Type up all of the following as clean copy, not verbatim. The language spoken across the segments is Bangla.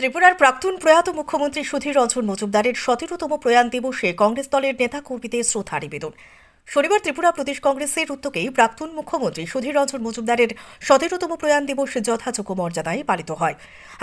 ত্রিপুরার প্রাক্তন প্রয়াত মুখ্যমন্ত্রী সুধীর রঞ্জন মজুমদারের 17তম প্রয়াণ দিবসে কংগ্রেস দলের নেতা কর্মীদের শ্রদ্ধা নিবেদন। শনিবার ত্রিপুরা প্রদেশ কংগ্রেসের উদ্যোগে প্রাক্তন মুখ্যমন্ত্রী সুধীর রঞ্জন মজুমদারের 17তম প্রয়াণ দিবস যথাযোগ্য মর্যাদায় পালিত হয়।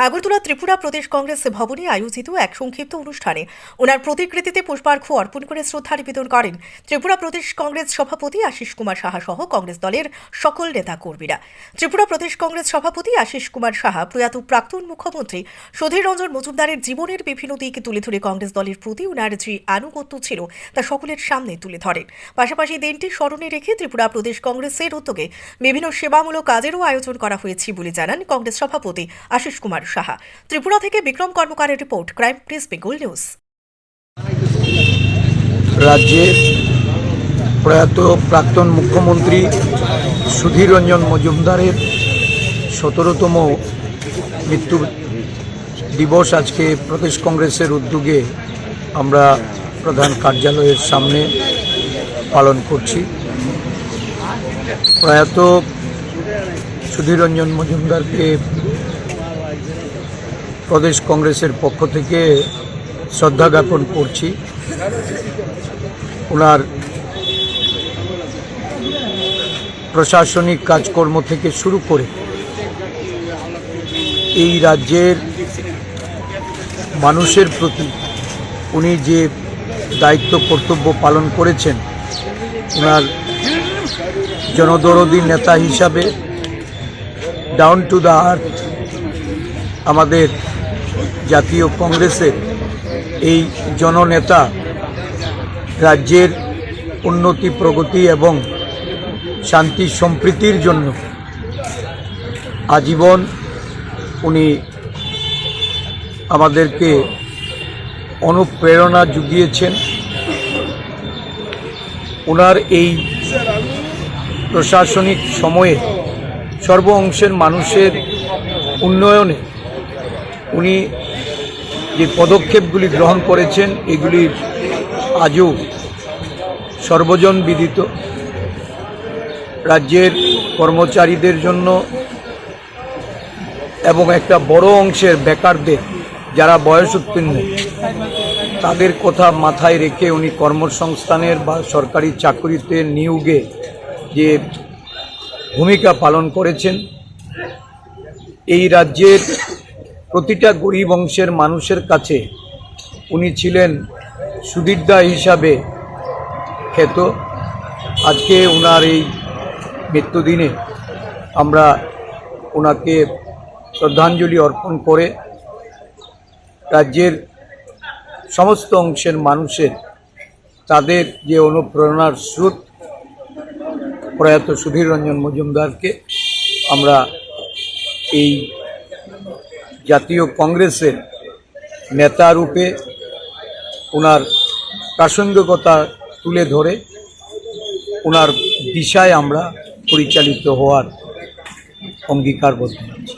আগরতলা ত্রিপুরা প্রদেশ কংগ্রেস ভবনে আয়োজিত এক সংক্ষিপ্ত অনুষ্ঠানে ওনার প্রতিকৃতিতে পুষ্পার্ঘ্য অর্পণ করে শ্রদ্ধা নিবেদন করেন ত্রিপুরা প্রদেশ কংগ্রেস সভাপতি আশিস কুমার সাহা সহ কংগ্রেস দলের সকল নেতা কর্মীরা। ত্রিপুরা প্রদেশ কংগ্রেস সভাপতি আশিস কুমার সাহা প্রয়াত প্রাক্তন মুখ্যমন্ত্রী সুধীর রঞ্জন মজুমদারের জীবনের বিভিন্ন দিক তুলে ধরে কংগ্রেস দলের প্রতি ওনার যে আনুগত্য ছিল তা সকলের সামনে তুলে ধরেন। পাশাপাশি দিনটি স্মরণে রেখে ত্রিপুরা প্রদেশ কংগ্রেসের উদ্যোগে বিভিন্ন সেবামূলক কাজেরও আয়োজন করা হয়েছে বলে জানান কংগ্রেস সভাপতি আশিস কুমার সাহা। ত্রিপুরা থেকে বিক্রম কর্মকারের report, crime press Bengal news. রাজ্যের প্রয়াত প্রাক্তন মুখ্যমন্ত্রী সুধীর রঞ্জন মজুমদারের 17তম মৃত্যু দিবস আজকে প্রদেশ কংগ্রেসের উদ্যোগে আমরা প্রধান কার্যালয়ের সামনে পালন করছি। প্রয়াত সুধীর রঞ্জন মজুমদারকে প্রদেশ কংগ্রেসের পক্ষ থেকে শ্রদ্ধা জ্ঞাপন করছি। ওনার প্রশাসনিক কাজকর্ম থেকে শুরু করে এই রাজ্যের মানুষের প্রতি উনি যে দায়িত্ব কর্তব্য পালন করেছেন, ওনার জনদরদী নেতা হিসাবে ডাউন টু দ্য আর্থ আমাদের জাতীয় কংগ্রেসের এই জননেতা রাজ্যের উন্নতি প্রগতি এবং শান্তি সম্প্রীতির জন্য আজীবন উনি আমাদেরকে অনুপ্রেরণা জুগিয়েছেন। ওনার এই প্রশাসনিক সময়ে সর্ব অংশের মানুষের উন্নয়নে উনি যে পদক্ষেপগুলি গ্রহণ করেছেন এগুলি আজও সর্বজন বিদিত। রাজ্যের কর্মচারীদের জন্য এবং একটা বড় অংশের বেকারদের যারা বয়স উত্তীর্ণ তাদের কথা মাথায় রেখে উনি কর্মসংস্থানের বা সরকারি চাকরিতে নিয়োগে যে ভূমিকা পালন করেছেন, এই রাজ্যের প্রতিটা গরিব অংশের মানুষের কাছে উনি ছিলেন সুধীরদা হিসাবে খ্যাত। আজকে ওনার এই মৃত্যুদিনে আমরা ওনাকে শ্রদ্ধাঞ্জলি অর্পণ করে রাজ্যের সমস্ত অংশের মানুষের তাদের যে অনুপ্রেরণার স্রোত প্রয়াত সুধীর রঞ্জন মজুমদারকে আমরা এই জাতীয় কংগ্রেসের নেতা রূপে ওনার প্রাসঙ্গিকতা তুলে ধরে ওনার দিশায় আমরা পরিচালিত হওয়ার অঙ্গীকারবদ্ধ আছি।